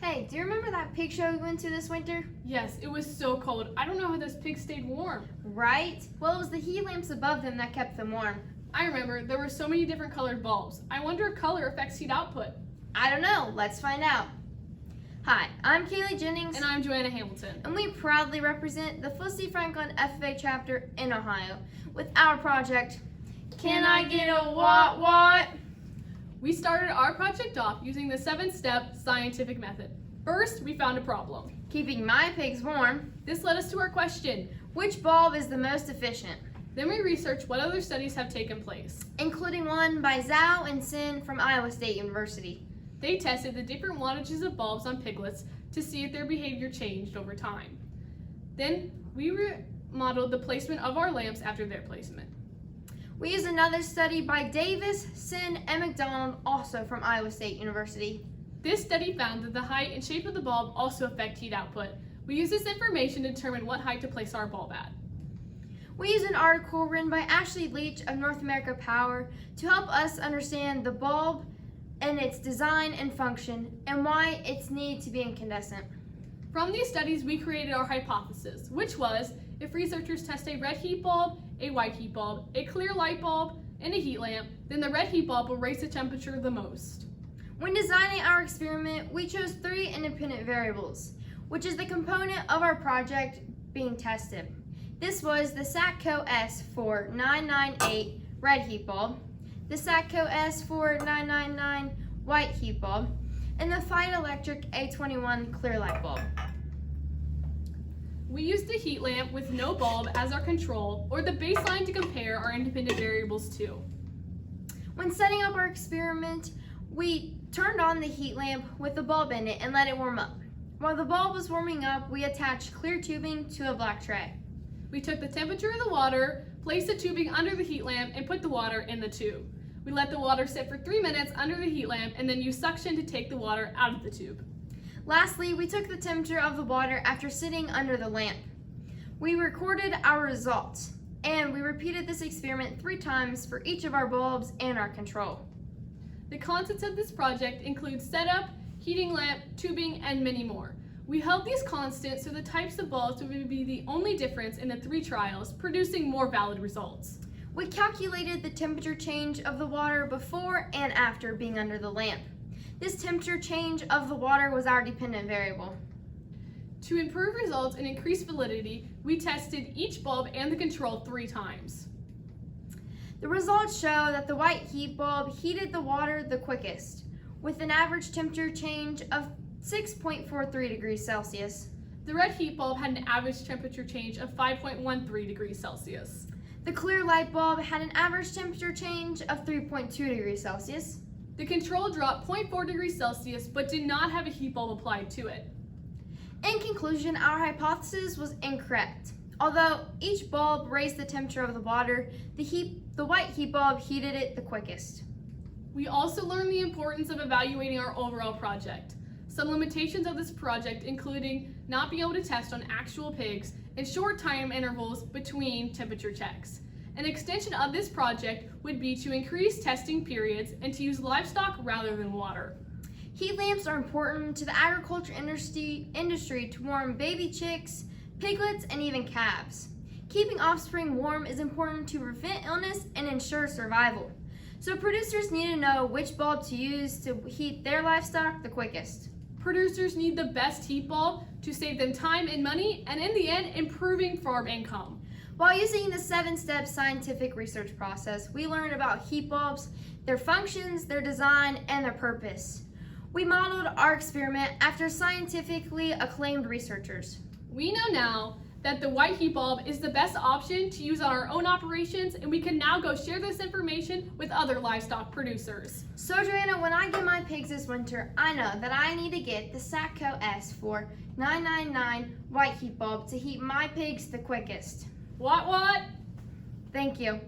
Hey, do you remember that pig show we went to this winter? Yes, it was so cold. I don't know how those pigs stayed warm. Right? Well, it was the heat lamps above them that kept them warm. I remember there were so many different colored bulbs. I wonder if color affects heat output. I don't know. Let's find out. Hi, I'm Kaylee Jennings. And I'm Joanna Hamilton. And we proudly represent the Felicity-Franklin FFA chapter in Ohio with our project, Can I Get a What? We started our project off using the 7-step scientific method. First, we found a problem. Keeping my pigs warm. This led us to our question. Which bulb is the most efficient? Then we researched what other studies have taken place, including one by Zhao and Sin from Iowa State University. They tested the different wattages of bulbs on piglets to see if their behavior changed over time. Then we modeled the placement of our lamps after their placement. We used another study by Davis, Sin, and McDonald, also from Iowa State University. This study found that the height and shape of the bulb also affect heat output. We used this information to determine what height to place our bulb at. We used an article written by Ashley Leach of North America Power to help us understand the bulb and its design and function, and why its need to be incandescent. From these studies, we created our hypothesis, which was if researchers test a red heat bulb, a white heat bulb, a clear light bulb, and a heat lamp, then the red heat bulb will raise the temperature the most. When designing our experiment, we chose 3 independent variables, which is the component of our project being tested. This was the SATCO S4998 red heat bulb, the SATCO S4999 white heat bulb, and the Fight Electric A21 clear light bulb. We used the heat lamp with no bulb as our control, or the baseline to compare our independent variables to. When setting up our experiment, we turned on the heat lamp with the bulb in it and let it warm up. While the bulb was warming up, we attached clear tubing to a black tray. We took the temperature of the water, placed the tubing under the heat lamp, and put the water in the tube. We let the water sit for 3 minutes under the heat lamp and then used suction to take the water out of the tube. Lastly, we took the temperature of the water after sitting under the lamp. We recorded our results, and we repeated this experiment 3 times for each of our bulbs and our control. The contents of this project include setup, heating lamp, tubing, and many more. We held these constants so the types of bulbs would be the only difference in the 3 trials, producing more valid results. We calculated the temperature change of the water before and after being under the lamp. This temperature change of the water was our dependent variable. To improve results and increase validity, we tested each bulb and the control 3 times. The results show that the white heat bulb heated the water the quickest, with an average temperature change of 6.43 degrees Celsius. The red heat bulb had an average temperature change of 5.13 degrees Celsius. The clear light bulb had an average temperature change of 3.2 degrees Celsius. The control dropped 0.4 degrees Celsius but did not have a heat bulb applied to it. In conclusion, our hypothesis was incorrect. Although each bulb raised the temperature of the water, the white heat bulb heated it the quickest. We also learned the importance of evaluating our overall project. Some limitations of this project including not being able to test on actual pigs and short time intervals between temperature checks. An extension of this project would be to increase testing periods and to use livestock rather than water. Heat lamps are important to the agriculture industry to warm baby chicks, piglets, and even calves. Keeping offspring warm is important to prevent illness and ensure survival. So producers need to know which bulb to use to heat their livestock the quickest. Producers need the best heat bulb to save them time and money, and in the end, improving farm income. While using the 7-step scientific research process, we learned about heat bulbs, their functions, their design, and their purpose. We modeled our experiment after scientifically acclaimed researchers. We know now that the white heat bulb is the best option to use on our own operations, and we can now go share this information with other livestock producers. So Joanna, when I get my pigs this winter, I know that I need to get the SATCO S4999 white heat bulb to heat my pigs the quickest. What? Thank you.